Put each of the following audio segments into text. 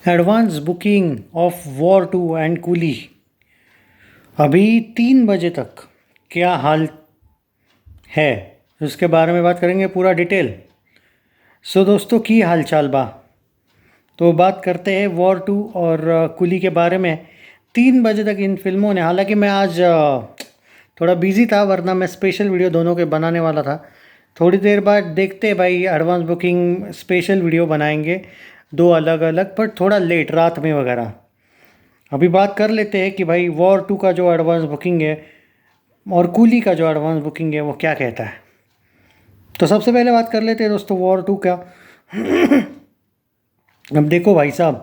Advance booking of War two and Coolie अभी 3 बजे तक क्या हाल है उसके बारे में बात करेंगे पूरा डिटेल। सो दोस्तों की हाल चाल बा। तो बात करते हैं वॉर टू और कूली के बारे में। 3 बजे तक इन फिल्मों ने, हालांकि मैं आज थोड़ा बिजी था, वरना मैं स्पेशल वीडियो दोनों के बनाने वाला था। थोड़ी देर बाद देखते हैं भाई, एडवांस बुकिंग स्पेशल वीडियो बनाएंगे, दो अलग अलग, पर थोड़ा लेट रात में वगैरह। अभी बात कर लेते हैं कि भाई वॉर टू का जो एडवांस बुकिंग है और कूली का जो एडवांस बुकिंग है वो क्या कहता है। तो सबसे पहले बात कर लेते हैं दोस्तों वॉर टू का। अब देखो भाई साहब,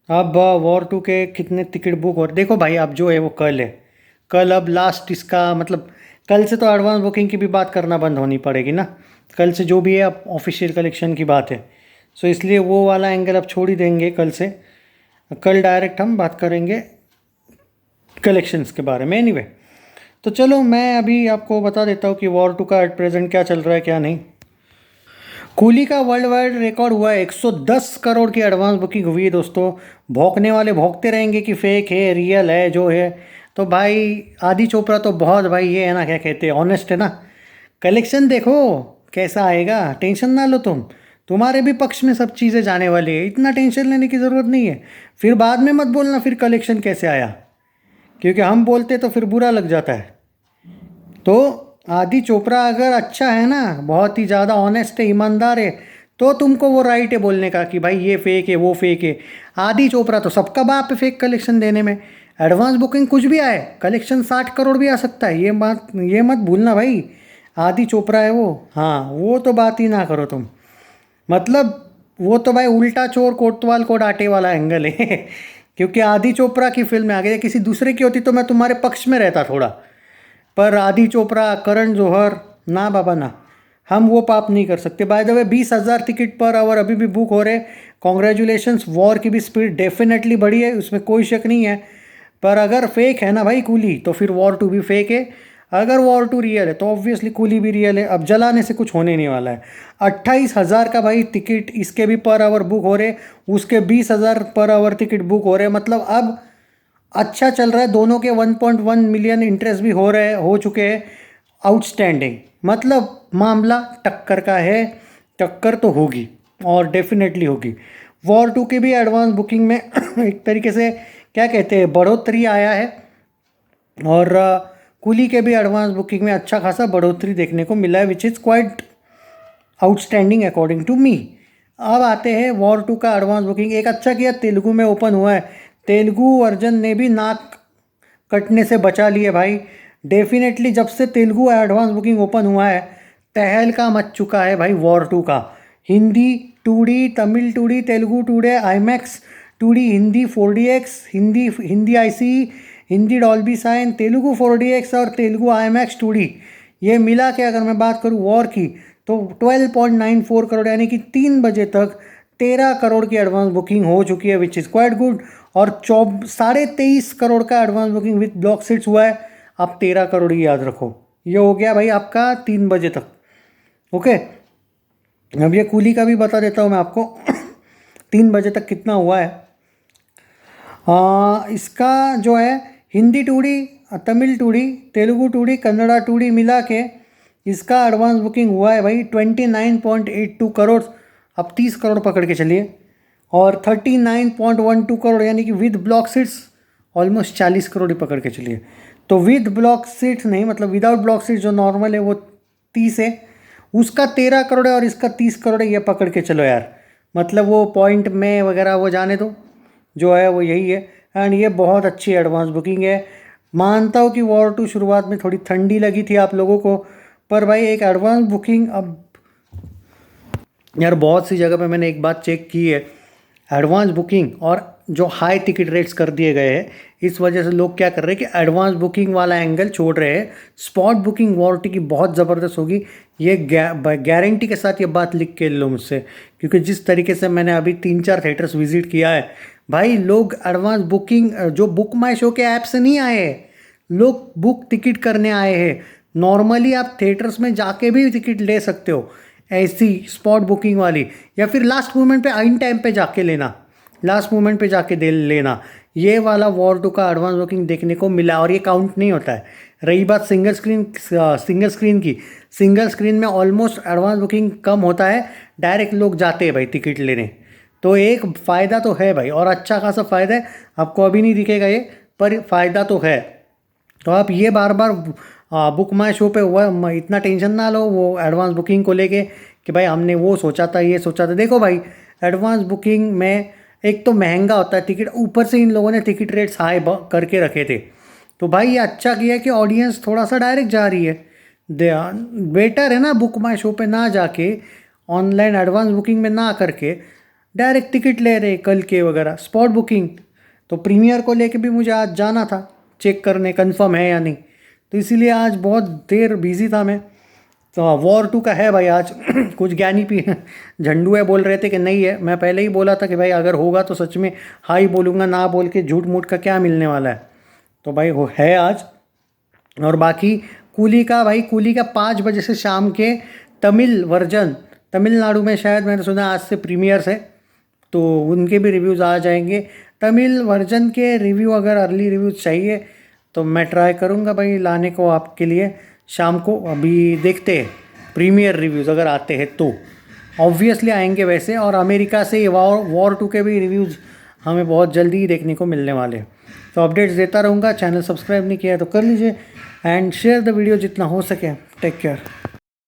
अब वॉर टू के कितने टिकट बुक और देखो भाई, अब जो है वो कल है। कल अब लास्ट इसका मतलब, कल से तो एडवांस बुकिंग की भी बात करना बंद होनी पड़ेगी ना। कल से जो भी है अब ऑफिशियल कलेक्शन की बात है। सो इसलिए वो वाला एंगल अब छोड़ ही देंगे कल से। कल डायरेक्ट हम बात करेंगे कलेक्शंस के बारे में। एनीवे, तो चलो मैं अभी आपको बता देता हूँ कि वॉर टू का एट प्रेजेंट क्या चल रहा है क्या नहीं। कूली का वर्ल्ड वाइड रिकॉर्ड हुआ है, 110 करोड़ की एडवांस बुकिंग हुई है दोस्तों। भौंकने वाले भौंकते रहेंगे कि फेक है रियल है जो है। तो भाई आदि चोपड़ा तो बहुत, भाई ये है ना, क्या कहते हैं, ऑनेस्ट है ना। कलेक्शन देखो कैसा आएगा, टेंशन ना लो तुम। तुम्हारे भी पक्ष में सब चीज़ें जाने वाली है, इतना टेंशन लेने की ज़रूरत नहीं है। फिर बाद में मत बोलना फिर कलेक्शन कैसे आया, क्योंकि हम बोलते तो फिर बुरा लग जाता है। तो आदि चोपड़ा अगर अच्छा है ना, बहुत ही ज़्यादा ऑनेस्ट है, ईमानदार है, तो तुमको वो राइट है बोलने का कि भाई ये फेक है वो फेक है। आदि चोपड़ा तो सबका बाप है फेक कलेक्शन देने में। एडवांस बुकिंग कुछ भी आए, कलेक्शन 60 करोड़ भी आ सकता है, ये मत भूलना भाई। आदि चोपड़ा है वो, हाँ वो तो बात ही ना करो तुम। मतलब वो तो भाई उल्टा चोर कोतवाल को डांटे वाला एंगल है। क्योंकि आदि चोपड़ा की फिल्म आ गई, किसी दूसरे की होती तो मैं तुम्हारे पक्ष में रहता थोड़ा। पर आदि चोपड़ा, करण जौहर, ना बाबा ना, हम वो पाप नहीं कर सकते। By the way 20,000 ticket per hour अभी भी बुक हो रहे। कॉन्ग्रेचुलेशंस, वॉर की भी स्पीड डेफिनेटली बढ़ी है, उसमें कोई शक नहीं है। पर अगर फेक है ना भाई कूली, तो फिर वॉर टू भी फेक है। अगर वॉर टू रियल है तो ऑब्वियसली कूली भी रियल है। अब जलाने से कुछ होने नहीं वाला है। 28,000 का भाई टिकट इसके भी पर आवर बुक हो रहे, उसके 20,000 पर आवर टिकट बुक हो रहे। मतलब अब अच्छा चल रहा है। दोनों के 1.1 मिलियन इंटरेस्ट भी हो चुके हैं। आउटस्टैंडिंग, मतलब मामला टक्कर का है। टक्कर तो होगी और डेफिनेटली होगी। वॉर टू की भी एडवांस बुकिंग में एक तरीके से क्या कहते हैं, बढ़ोतरी आया है। और कूली के भी एडवांस बुकिंग में अच्छा खासा बढ़ोतरी देखने को मिला है, which is quite outstanding according to me. अब आते हैं वॉर टू का एडवांस बुकिंग। एक अच्छा किया तेलुगु में ओपन हुआ है। तेलुगु वर्जन ने भी नाक कटने से बचा लिए भाई। डेफिनेटली जब से तेलुगु एडवांस बुकिंग ओपन हुआ है, तहलका मच चुका है भाई वॉर टू का। Hindi 2D, Tamil 2D, Telugu 2D, IMAX 2D, Hindi 4DX, Hindi Hindi IC, Hindi Dolby साइन, तेलुगु 4DX और तेलुगु IMAX 2D, ये मिला के अगर मैं बात करूँ वॉर की, तो 12.94 करोड़, यानी कि 3 बजे तक 13 करोड़ की एडवांस बुकिंग हो चुकी है, विच इज़ क्वाइट गुड। और 23.5 करोड़ का advance booking with block seats हुआ है। आप 13 करोड़ ही याद रखो, ये हो गया भाई आपका 3 बजे तक। ओके, अब ये कूली का भी बता देता हूँ मैं आपको। 3 बजे तक कितना हुआ है। इसका जो है Hindi 2D, Tamil 2D, Telugu 2D, Kannada 2D मिला के इसका एडवांस बुकिंग हुआ है भाई 29.82 करोड़। अब 30 करोड़ पकड़ के चलिए। और 39.12 करोड़, यानी कि with block seats almost 40 crore ही पकड़ के चलिए। तो विद ब्लॉक सीट्स नहीं, मतलब विदाउट ब्लॉक सीट्स जो नॉर्मल है वो 30 है, उसका 13 करोड़ है और इसका 30 करोड़ है, ये पकड़ के चलो यार। मतलब वो पॉइंट में वगैरह वो जाने दो, जो है वो यही है। एंड ये बहुत अच्छी एडवांस बुकिंग है। मानता हूँ कि वॉर टू शुरुआत में थोड़ी ठंडी लगी थी आप लोगों को, पर भाई एक एडवांस बुकिंग, अब यार बहुत सी जगह पे मैंने एक बात चेक की है, एडवांस बुकिंग और जो हाई टिकट रेट्स कर दिए गए हैं, इस वजह से लोग क्या कर रहे हैं कि एडवांस बुकिंग वाला एंगल छोड़ रहे हैं। स्पॉट बुकिंग वॉर टू की बहुत ज़बरदस्त होगी, ये गारंटी के साथ ये बात लिख के लो मुझसे। क्योंकि जिस तरीके से मैंने अभी 3-4 थिएटर्स विजिट किया है भाई, लोग एडवांस बुकिंग जो बुक माई शो के ऐप से नहीं आए हैं, लोग बुक टिकट करने आए हैं। नॉर्मली आप थिएटर्स में जाके भी टिकट ले सकते हो, ऐसी स्पॉट बुकिंग वाली, या फिर लास्ट मोमेंट पे आइन टाइम पे जाके लेना। लास्ट मोमेंट पे जाके दे लेना। ये वाला वॉर 2 का एडवांस बुकिंग देखने को मिला और ये काउंट नहीं होता है। रही बात सिंगल स्क्रीन की, सिंगल स्क्रीन में ऑलमोस्ट एडवांस बुकिंग कम होता है, डायरेक्ट लोग जाते हैं भाई टिकट लेने। तो एक फ़ायदा तो है भाई, और अच्छा खासा फ़ायदा है। आपको अभी नहीं दिखेगा ये, पर फ़ायदा तो है। तो आप ये बार बार बुक माई शो पे हुआ इतना टेंशन ना लो वो एडवांस बुकिंग को लेके कि भाई हमने वो सोचा था, ये सोचा था। देखो भाई, एडवांस बुकिंग में एक तो महंगा होता है टिकट, ऊपर से इन लोगों ने टिकट रेट्स हाई करके रखे थे। तो भाई ये अच्छा किया कि ऑडियंस थोड़ा सा डायरेक्ट जा रही है। बेटर है ना बुक माई शो पे ना जाके, ऑनलाइन एडवांस बुकिंग में ना करके डायरेक्ट टिकट ले रहे कल के वगैरह स्पॉट बुकिंग। तो प्रीमियर को लेके भी मुझे आज जाना था चेक करने कंफर्म है या नहीं, तो इसीलिए आज बहुत देर बिजी था मैं। तो वॉर 2 का है भाई आज। कुछ ज्ञानी भी झंडू है बोल रहे थे कि नहीं है। मैं पहले ही बोला था कि भाई अगर होगा तो सच में हाँ ही बोलूँगा, ना बोल के झूठ मूठ का क्या मिलने वाला है। तो भाई वो है आज। और बाकी कूली का भाई, कूली का 5 बजे से शाम के तमिल वर्जन, तमिलनाडु में शायद मैंने सुना आज से प्रीमियर्स है, तो उनके भी रिव्यूज़ आ जाएंगे। तमिल वर्जन के रिव्यू अगर अर्ली रिव्यूज़ चाहिए तो मैं ट्राई करूँगा भाई लाने को आपके लिए शाम को। अभी देखते हैं प्रीमियर रिव्यूज़ अगर आते हैं तो ऑब्वियसली आएंगे वैसे। और अमेरिका से वॉर 2 के भी रिव्यूज़ हमें बहुत जल्दी ही देखने को मिलने वाले हैं। तो अपडेट्स देता रहूँगा। चैनल सब्सक्राइब नहीं किया है तो कर लीजिए एंड शेयर द वीडियो जितना हो सके। Take care.